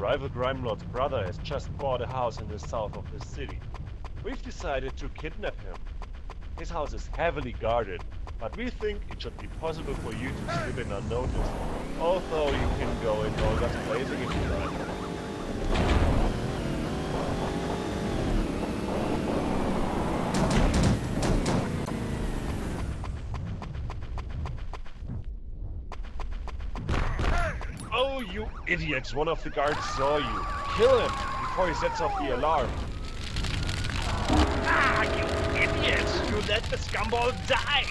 rival crime lord's brother has just bought a house in the south of the city. We've decided to kidnap him. His house is heavily guarded, but we think it should be possible for you to slip in unnoticed, although you can go in Olga's place if you like. Oh, you idiots! One of the guards saw you. Kill him before he sets off the alarm. Ah, you idiots! You let the scumball die!